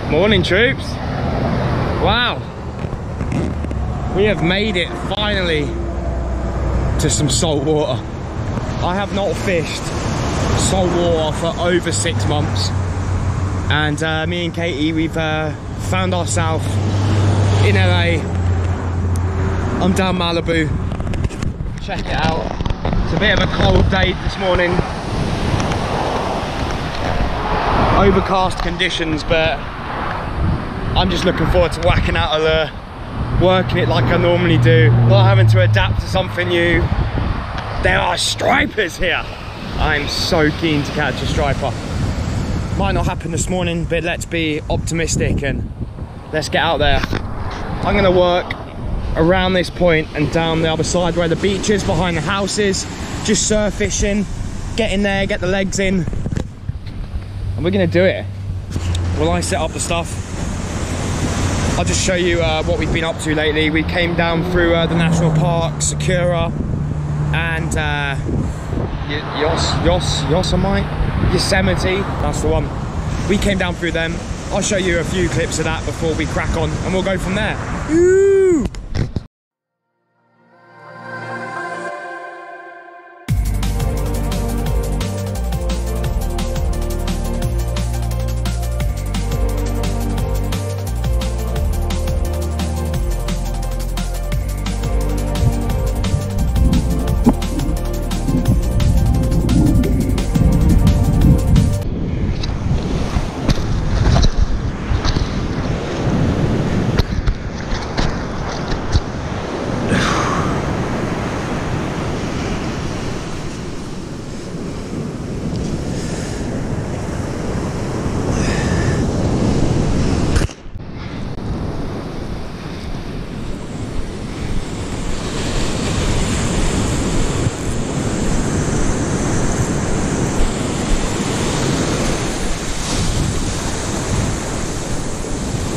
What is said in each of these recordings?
Morning, troops. Wow, we have made it finally to some salt water. I have not fished salt water for over 6 months, and me and Katie, we've found ourselves in LA. I'm down Malibu. Check it out. It's a bit of a cold day this morning. Overcast conditions, but I'm just looking forward to whacking out a lure, working it like I normally do, not having to adapt to something new. There are stripers here. I'm so keen to catch a striper. Might not happen this morning, but let's be optimistic and let's get out there. I'm gonna work around this point and down the other side where the beach is, behind the houses, just surf fishing, get in there, get the legs in, and we're gonna do it. While I set up the stuff, I'll just show you what we've been up to lately. We came down through the national park, Sakura, and Yosemite, that's the one. We came down through them. I'll show you a few clips of that before we crack on, and we'll go from there. Ooh.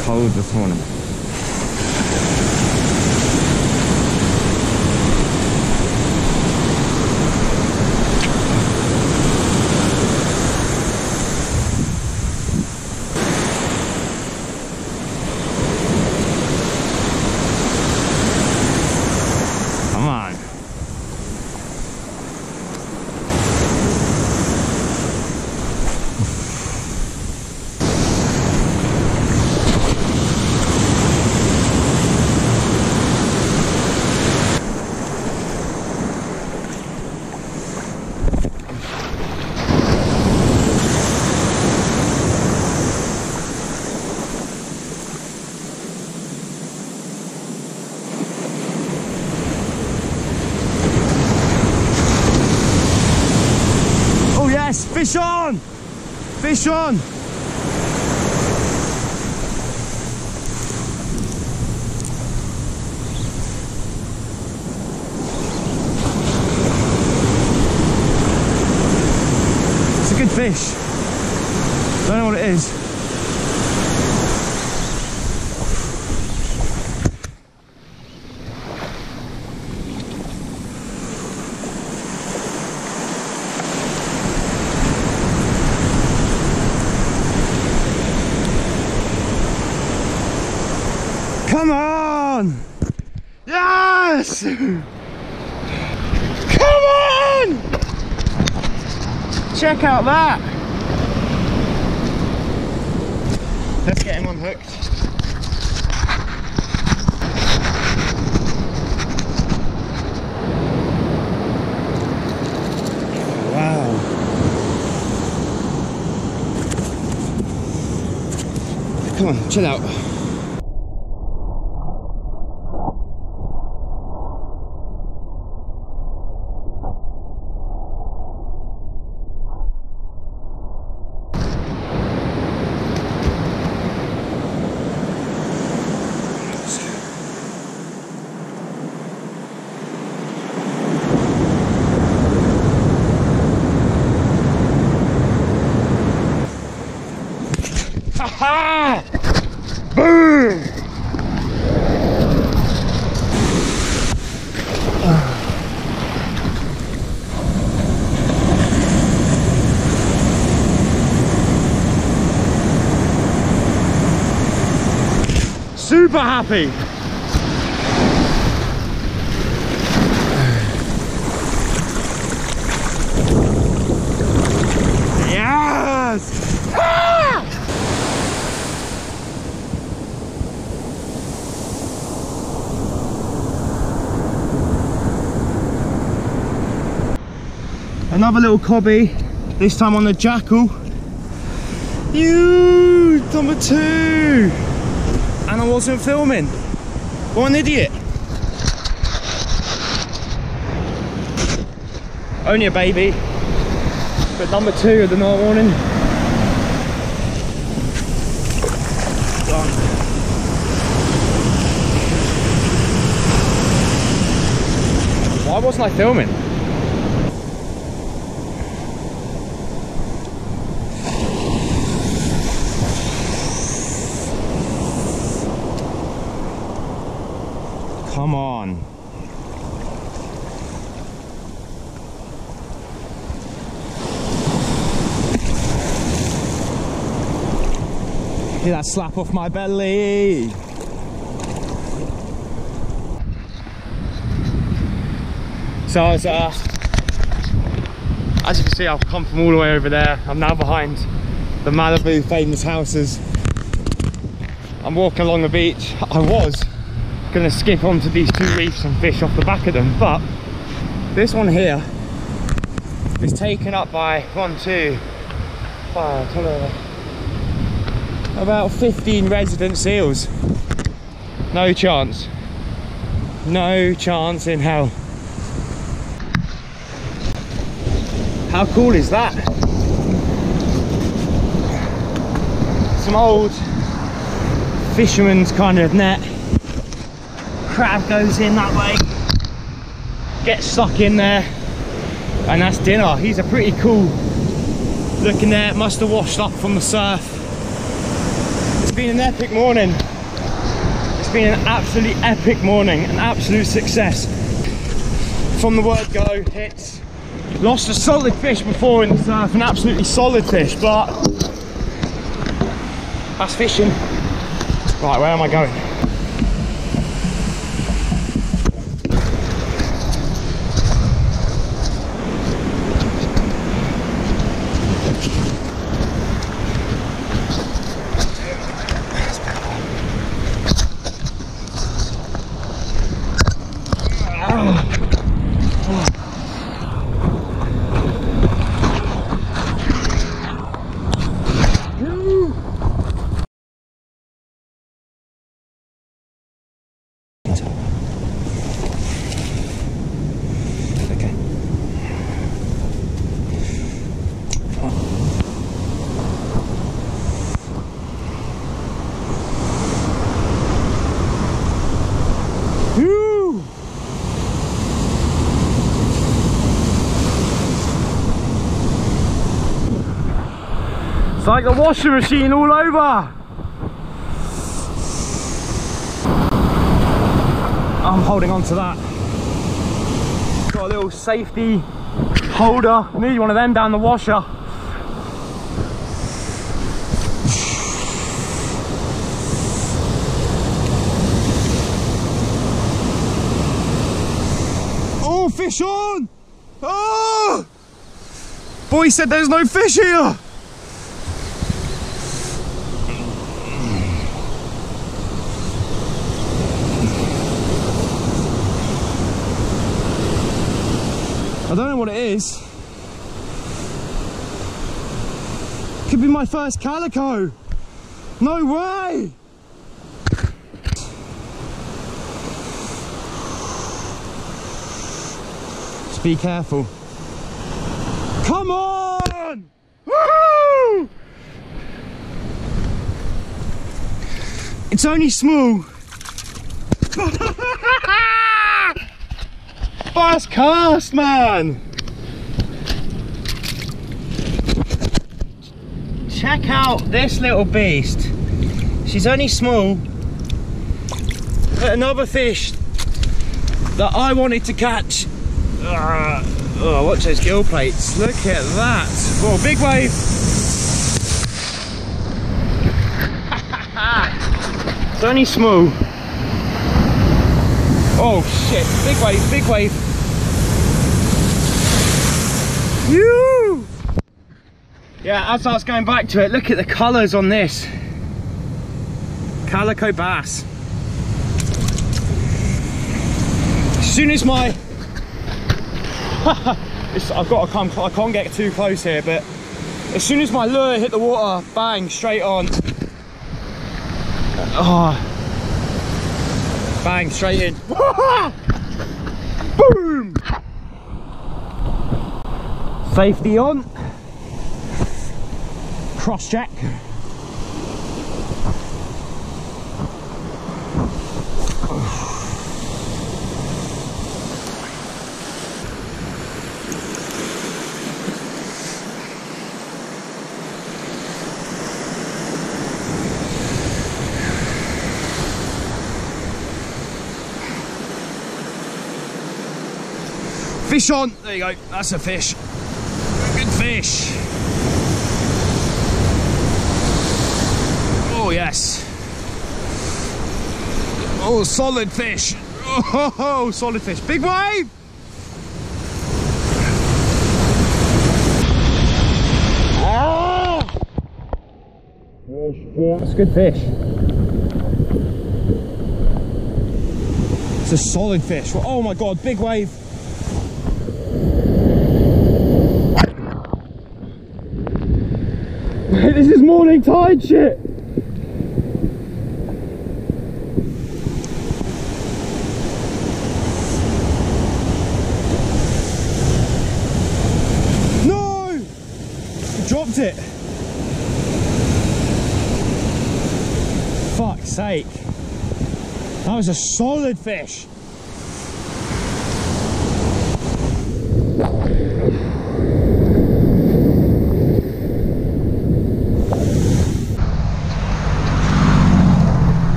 Cold this morning. Come on. Fish on! Fish on! It's a good fish. Don't know what it is. Come on! Yes! Come on! Check out that! Let's get him unhooked. Wow. Come on, chill out. Ha! Boom! super happy. Yes! Ah! Another little cobby, this time on the jackal. You number 2, and I wasn't filming. What an idiot. Only a baby, but number 2 of the night morning. Done. Why wasn't I filming? Come on. Hear that slap off my belly. So as you can see, I've come from all the way over there. I'm now behind the Malibu famous houses. I'm walking along the beach. I was gonna skip onto these 2 reefs and fish off the back of them, but this one here is taken up by 1, 2, 5, about 15 resident seals. No chance. No chance in hell. How cool is that? Some old fisherman's kind of net. Crab goes in that way, gets stuck in there, and that's dinner. He's a pretty cool looking net, must have washed up from the surf. It's been an epic morning. It's been an absolutely epic morning, an absolute success. From the word go, it's lost a solid fish before in the surf, an absolutely solid fish, but that's fishing. Right, where am I going? It's like the washing machine all over. I'm holding on to that. Got a little safety holder. Need one of them down the washer. Oh, fish on! Oh! Boy said there's no fish here. I don't know what it is. Could be my first calico. No way! Just be careful. Come on! Woo! It's only small. First cast, man! Check out this little beast. She's only small, but another fish that I wanted to catch. Oh, watch those gill plates. Look at that. Oh, big wave. It's only small. Oh shit, big wave, big wave. Woo! Yeah, as I was going back to it, look at the colours on this. Calico bass. As soon as my... I've got to come, I can't get too close here, but as soon as my lure hit the water, bang, straight on. Oh. Bang, straight in. Boom! Safety on. Cross check. Fish on, there you go, that's a fish. Good fish. Oh yes. Oh, solid fish. Oh, solid fish. Big wave. Ah! That's a good fish. It's a solid fish. Oh my God, big wave. This is morning tide shit. No! I dropped it. Fuck's sake. That was a solid fish.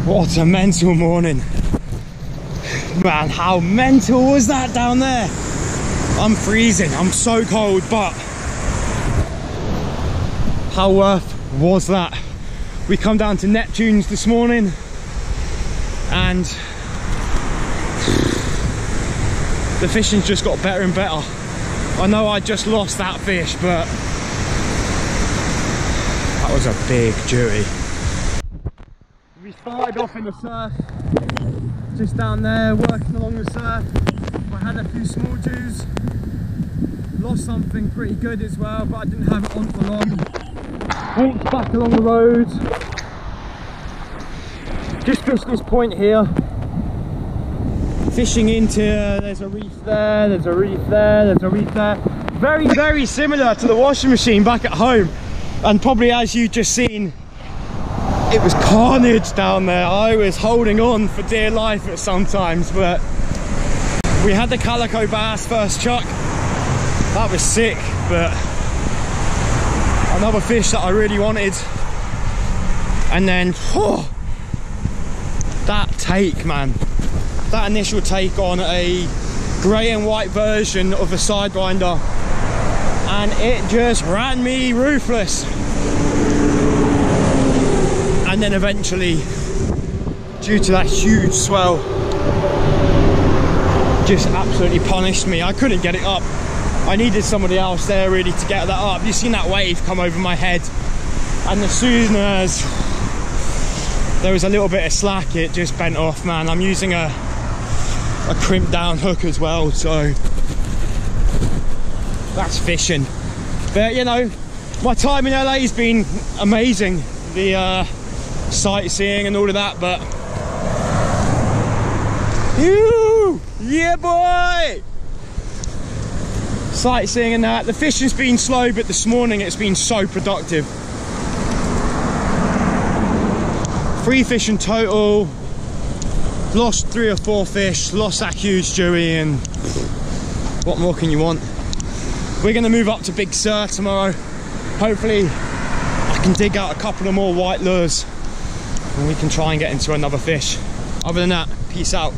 What a mental morning. Man, how mental was that down there? I'm freezing, I'm so cold, but how worth was that? We come down to Neptunes this morning and the fishing's just got better and better. I know I just lost that fish, but that was a big duty. We started off in the surf, just down there working along the surf. I had a few small Jews, lost something pretty good as well, but I didn't have it on for long. Walked back along the road, just fished this point here, fishing into, there's a reef there, there's a reef there, there's a reef there. Very, very similar to the washing machine back at home, and probably as you just seen, it was carnage down there. I was holding on for dear life at sometimes, but we had the calico bass first chuck. That was sick, but another fish that I really wanted. And then, oh, that take, man. That initial take on a grey and white version of a sidewinder, and it just ran me ruthless. And then eventually, due to that huge swell, just absolutely punished me. I couldn't get it up. I needed somebody else there really to get that up. You've seen that wave come over my head, and as soon as there was a little bit of slack, it just bent off, man. I'm using a crimped down hook as well, so that's fishing. But you know, my time in LA has been amazing. The sightseeing and all of that, but yeah boy, sightseeing and that. The fishing's been slow, but this morning it's been so productive. 3 fish in total, lost 3 or 4 fish, lost that huge Joey, and what more can you want? We're going to move up to Big Sur tomorrow. Hopefully I can dig out a couple of more white lures and we can try and get into another fish. Other than that, peace out.